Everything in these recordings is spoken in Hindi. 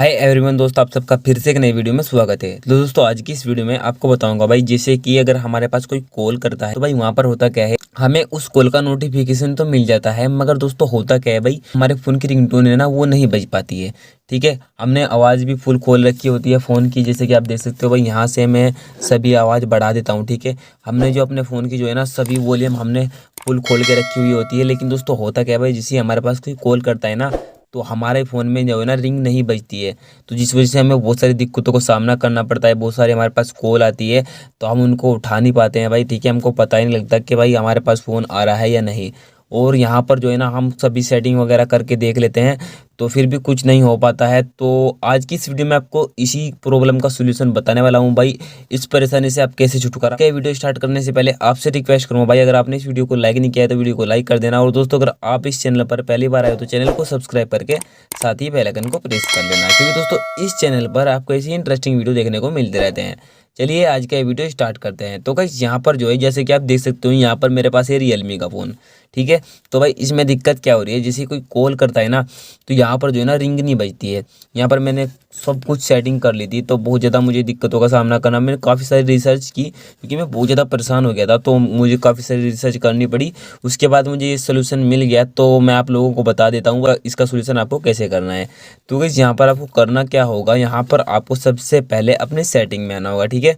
हाय एवरीवन दोस्तों, आप सबका फिर से एक नई वीडियो में स्वागत है। तो दोस्तों आज की इस वीडियो में आपको बताऊंगा भाई, जैसे कि अगर हमारे पास कोई कॉल करता है तो भाई वहां पर होता क्या है, हमें उस कॉल का नोटिफिकेशन तो मिल जाता है, मगर दोस्तों होता क्या है भाई, हमारे फ़ोन की रिंगटोन है ना वो नहीं बज पाती है। ठीक है, हमने आवाज़ भी फुल खोल रखी होती है फ़ोन की, जैसे कि आप देख सकते हो भाई, यहाँ से मैं सभी आवाज़ बढ़ा देता हूँ। ठीक है, हमने जो अपने फ़ोन की जो है ना सभी वॉल्यूम हमने फुल खोल के रखी हुई होती है, लेकिन दोस्तों होता क्या है भाई, जैसे हमारे पास कोई कॉल करता है ना तो हमारे फ़ोन में जो है ना रिंग नहीं बजती है। तो जिस वजह से हमें बहुत सारी दिक्कतों को सामना करना पड़ता है, बहुत सारी हमारे पास कॉल आती है तो हम उनको उठा नहीं पाते हैं भाई। ठीक है, हमको पता ही नहीं लगता कि भाई हमारे पास फ़ोन आ रहा है या नहीं। और यहाँ पर जो है ना हम सभी सेटिंग वगैरह करके देख लेते हैं तो फिर भी कुछ नहीं हो पाता है। तो आज की इस वीडियो में आपको इसी प्रॉब्लम का सॉल्यूशन बताने वाला हूँ भाई, इस परेशानी से आप कैसे छुटकारा। क्या वीडियो स्टार्ट करने से पहले आपसे रिक्वेस्ट करूँगा भाई, अगर आपने इस वीडियो को लाइक नहीं किया है तो वीडियो को लाइक कर देना। और दोस्तों अगर आप इस चैनल पर पहली बार आए तो चैनल को सब्सक्राइब करके साथ ही बेल आइकन को प्रेस कर लेना, क्योंकि दोस्तों इस चैनल पर आपको ऐसी इंटरेस्टिंग वीडियो देखने को मिलते रहते हैं। चलिए आज का वीडियो स्टार्ट करते हैं। तो गाइस यहाँ पर जो है, जैसे कि आप देख सकते हो, यहाँ पर मेरे पास है रियलमी का फ़ोन। ठीक है, तो भाई इसमें दिक्कत क्या हो रही है, जैसे कोई कॉल करता है ना तो यहाँ पर जो है ना रिंग नहीं बजती है। यहाँ पर मैंने सब कुछ सेटिंग कर ली थी तो बहुत ज़्यादा मुझे दिक्कतों का सामना करना, मैंने काफ़ी सारी रिसर्च की क्योंकि मैं बहुत ज़्यादा परेशान हो गया था, तो मुझे काफ़ी सारी रिसर्च करनी पड़ी। उसके बाद मुझे ये सोल्यूशन मिल गया, तो मैं आप लोगों को बता देता हूँ इसका सोल्यूशन आपको कैसे करना है। तो गाइस यहाँ पर आपको करना क्या होगा, यहाँ पर आपको सबसे पहले अपने सेटिंग में आना होगा। ठीक है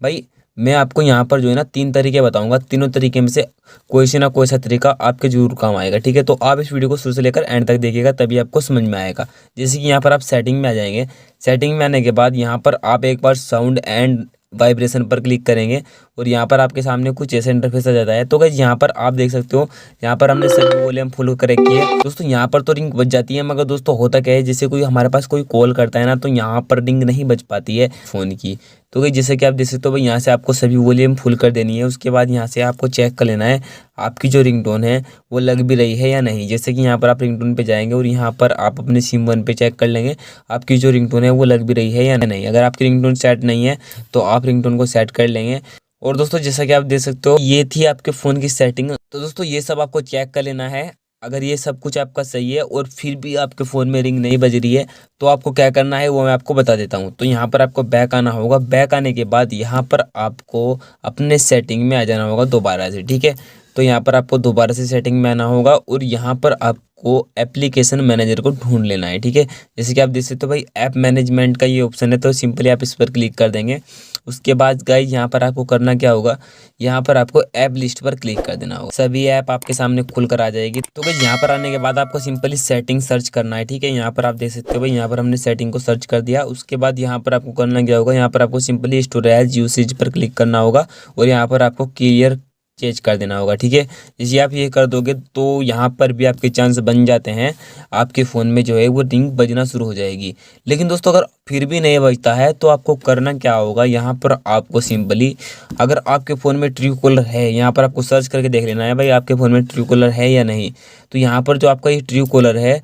भाई, मैं आपको यहाँ पर जो है ना 3 तरीके बताऊंगा, तीनों तरीके में से कोई से ना कोई सा तरीका आपके जरूर काम आएगा। ठीक है, तो आप इस वीडियो को शुरू से लेकर एंड तक देखिएगा, तभी आपको समझ में आएगा। जैसे कि यहाँ पर आप सेटिंग में आ जाएंगे, सेटिंग में आने के बाद यहाँ पर आप एक बार साउंड एंड वाइब्रेशन पर क्लिक करेंगे और यहाँ पर आपके सामने कुछ ऐसा इंटरफेस आ जाता है। तो गाइस यहाँ पर आप देख सकते हो, यहाँ पर हमने सभी वॉल्यूम फुल कर रखी है। दोस्तों यहाँ पर तो रिंग बज जाती है, मगर दोस्तों होता क्या है, जैसे कोई हमारे पास कोई कॉल करता है ना तो यहाँ पर रिंग नहीं बज पाती है फ़ोन की। तो गाइस जैसे कि आप देख सकते हो भाई, यहाँ से आपको सभी वॉल्यूम फुल कर देनी है। उसके बाद यहाँ से आपको चेक कर लेना है आपकी जो रिंगटोन है वो लग भी रही है या नहीं। जैसे कि यहाँ पर आप रिंगटोन पे जाएंगे और यहाँ पर आप अपने सिम 1 पे चेक कर लेंगे आपकी जो रिंगटोन है वो लग भी रही है या नहीं। अगर आपकी रिंगटोन सेट नहीं है तो आप रिंगटोन को सेट कर लेंगे। और दोस्तों जैसा कि आप देख सकते हो, ये थी आपके फ़ोन की सेटिंग। तो दोस्तों ये सब आपको चेक कर लेना है। अगर ये सब कुछ आपका सही है और फिर भी आपके फ़ोन में रिंग नहीं बज रही है तो आपको क्या करना है वो मैं आपको बता देता हूँ। तो यहाँ पर आपको बैक आना होगा, बैक आने के बाद यहाँ पर आपको अपने सेटिंग में आ जाना होगा दोबारा से। ठीक है, तो यहाँ पर आपको दोबारा से सेटिंग में आना होगा और यहाँ पर आपको एप्लीकेशन मैनेजर को ढूंढ लेना है। ठीक है, जैसे कि आप देख सकते हो भाई, ऐप मैनेजमेंट का ये ऑप्शन है, तो सिंपली आप इस पर क्लिक कर देंगे। उसके बाद गाइस यहाँ पर आपको करना क्या होगा, यहाँ पर आपको ऐप लिस्ट पर क्लिक कर देना होगा, सभी ऐप आपके सामने खुल कर आ जाएगी। तो गाइस यहाँ पर आने के बाद आपको सिंपली सेटिंग सर्च करना है। ठीक है, यहाँ पर आप देख सकते हो भाई, यहाँ पर हमने सेटिंग को सर्च कर दिया। उसके बाद यहाँ पर आपको करना क्या होगा, यहाँ पर आपको सिंपली स्टोरेज यूसेज पर क्लिक करना होगा और यहाँ पर आपको क्लियर चेंज कर देना होगा। ठीक है, जैसे आप ये कर दोगे तो यहाँ पर भी आपके चांस बन जाते हैं, आपके फ़ोन में जो है वो रिंग बजना शुरू हो जाएगी। लेकिन दोस्तों अगर फिर भी नहीं बजता है तो आपको करना क्या होगा, यहाँ पर आपको सिंपली, अगर आपके फ़ोन में ट्रू कॉलर है, यहाँ पर आपको सर्च करके देख लेना है भाई आपके फ़ोन में ट्रू कॉलर है या नहीं। तो यहाँ पर जो आपका ये ट्रू कॉलर है,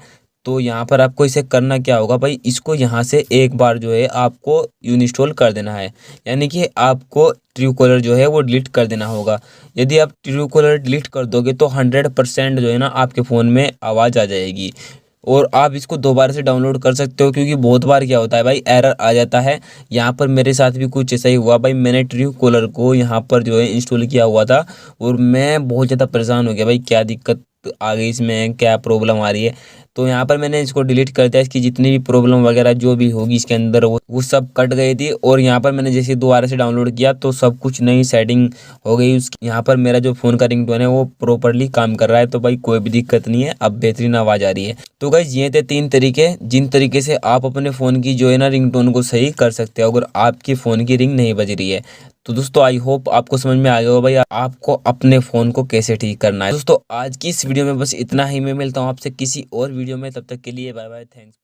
तो यहाँ पर आपको इसे करना क्या होगा भाई, इसको यहाँ से एक बार जो है आपको इंस्टॉल कर देना है, यानी कि आपको ट्रू कॉलर जो है वो डिलीट कर देना होगा। यदि आप ट्रू कॉलर डिलीट कर दोगे तो 100% जो है ना आपके फ़ोन में आवाज़ आ जाएगी और आप इसको दोबारा से डाउनलोड कर सकते हो, क्योंकि बहुत बार क्या होता है भाई, एरर आ जाता है। यहाँ पर मेरे साथ भी कुछ ऐसा ही हुआ भाई, मैंने ट्रू कॉलर को यहाँ पर जो है इंस्टॉल किया हुआ था और मैं बहुत ज़्यादा परेशान हो गया भाई, क्या दिक्कत आ गई इसमें, क्या प्रॉब्लम आ रही है। तो यहाँ पर मैंने इसको डिलीट कर दिया, इसकी जितनी भी प्रॉब्लम वगैरह जो भी होगी इसके अंदर वो सब कट गई थी। और यहाँ पर मैंने जैसे दोबारा से डाउनलोड किया तो सब कुछ नई सेटिंग हो गई उसकी। यहाँ पर मेरा जो फ़ोन का रिंगटोन है वो प्रॉपरली काम कर रहा है, तो भाई कोई भी दिक्कत नहीं है, अब बेहतरीन आवाज़ आ रही है। तो गाइस ये थे 3 तरीके जिन तरीके से आप अपने फ़ोन की जो है ना रिंगटोन को सही कर सकते हो अगर आपके फ़ोन की रिंग नहीं बज रही है। तो दोस्तों आई होप आपको समझ में आ गया हो भाई आपको अपने फ़ोन को कैसे ठीक करना है। दोस्तों आज की इस वीडियो में बस इतना ही, मैं मिलता हूँ आपसे किसी और वीडियो में, तब तक के लिए बाय बाय, थैंक्स।